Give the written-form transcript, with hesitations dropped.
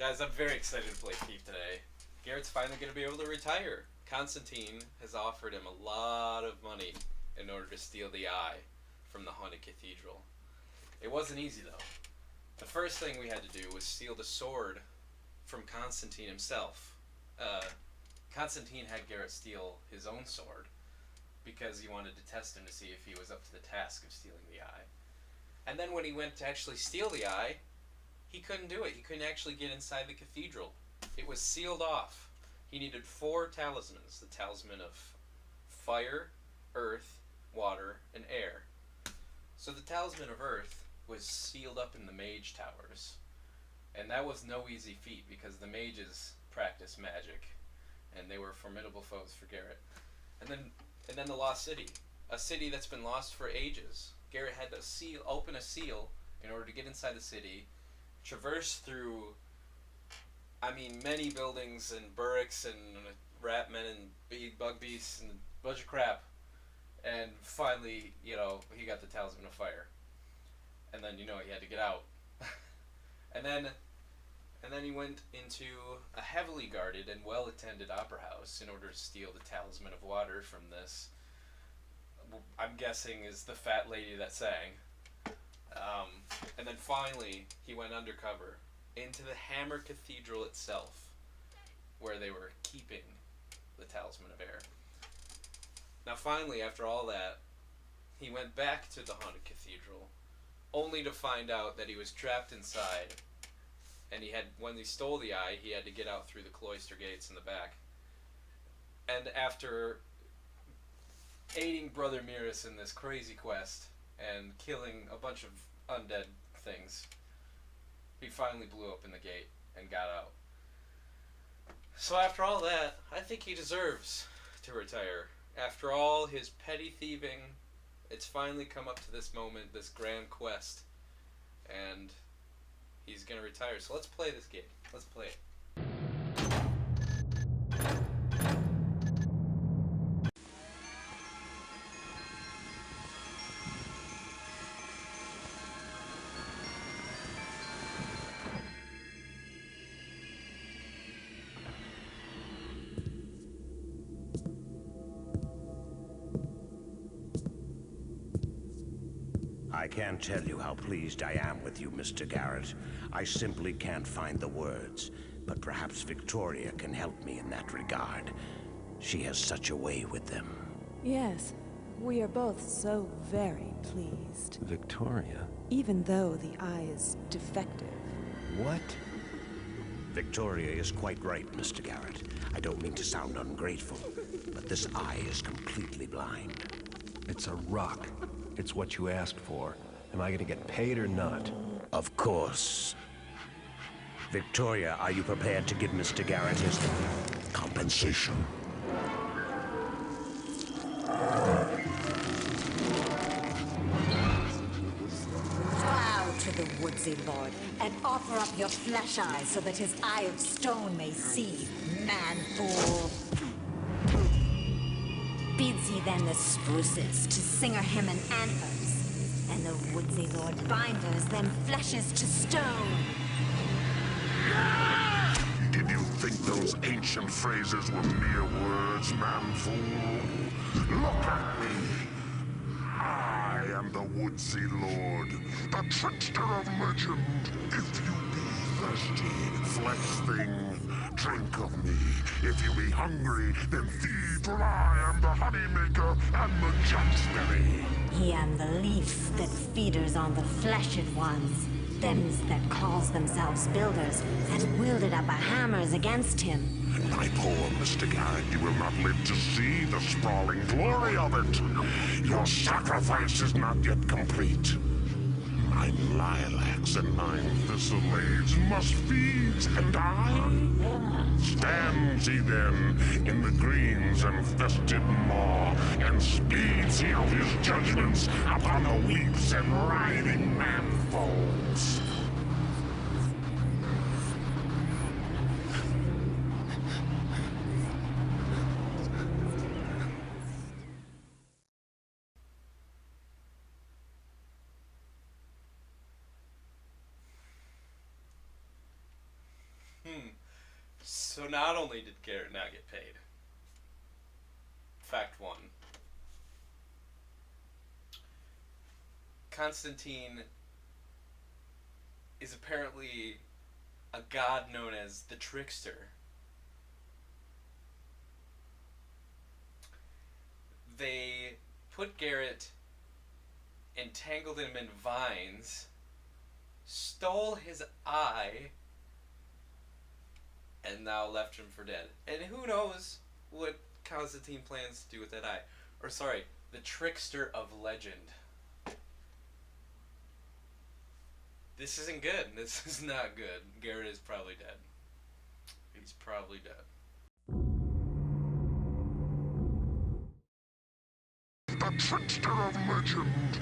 Guys, I'm very excited to play Thief today. Garrett's finally going to be able to retire. Constantine has offered him a lot of money in order to steal the eye from the haunted cathedral. It wasn't easy, though. The first thing we had to do was steal the sword from Constantine himself. Constantine had Garrett steal his own sword because he wanted to test him to see if he was up to the task of stealing the eye. And then when he went to actually steal the eye, he couldn't do it. He couldn't actually get inside the cathedral. It was sealed off. He needed 4 talismans. The talisman of fire, earth, water, and air. So the talisman of earth was sealed up in the mage towers. And that was no easy feat because the mages practiced magic. And they were formidable foes for Garrett. And then the lost city. A city that's been lost for ages. Garrett had to open a seal in order to get inside the city, traverse through, many buildings and barracks and rat men and bug beasts and a bunch of crap. And finally, he got the Talisman of Fire. And then, he had to get out. and then he went into a heavily guarded and well-attended opera house in order to steal the Talisman of Water from this, I'm guessing, is the fat lady that sang. And then finally, he went undercover into the Hammer Cathedral itself, where they were keeping the Talisman of Air. Now finally, after all that, he went back to the Haunted Cathedral, only to find out that he was trapped inside, and when he stole the eye, he had to get out through the cloister gates in the back. And after aiding Brother Miras in this crazy quest, and killing a bunch of undead things, he finally blew open the gate and got out. So after all that, I think he deserves to retire. After all his petty thieving, it's finally come up to this moment, this grand quest, and he's gonna retire. So let's play this game. Let's play it. I can't tell you how pleased I am with you, Mr. Garrett. I simply can't find the words, but perhaps Victoria can help me in that regard. She has such a way with them. Yes, we are both so very pleased. Victoria? Even though the eye is defective. What? Victoria is quite right, Mr. Garrett. I don't mean to sound ungrateful, but this eye is completely blind. It's a rock. It's what you asked for. Am I gonna get paid or not? Of course. Victoria, are you prepared to give Mr. Garrett his compensation? Bow to the woodsy lord, and offer up your flesh eyes so that his eye of stone may see, man-fool. Bids he then the spruces to singer him an antlers, and the woodsy lord binders them fleshes to stone. Did you think those ancient phrases were mere words, man-fool? Look at me! I am the woodsy lord, the trickster of legend. If you be thirsty, flesh thing, drink of me. If you be hungry, then feed, for I am the honey maker and the jumpsberry. He am the leaf that feeders on the fleshed ones, thems that calls themselves builders, and wielded up a hammers against him. My poor Mr. Garrett, you will not live to see the sprawling glory of it. Your sacrifice is not yet complete. Mine lilacs and mine thistleades must feed, and I? Stands he then in the greens and fested maw, and speeds he out his judgments upon the weeps and writhing man-folds. So not only did Garrett not get paid, fact one, Constantine is apparently a god known as the Trickster. They put Garrett, entangled him in vines, stole his eye, and now left him for dead. And who knows what Constantine plans to do with that eye. Or sorry, the Trickster of Legend. This isn't good. This is not good. Garrett is probably dead. He's probably dead. The trickster of legend.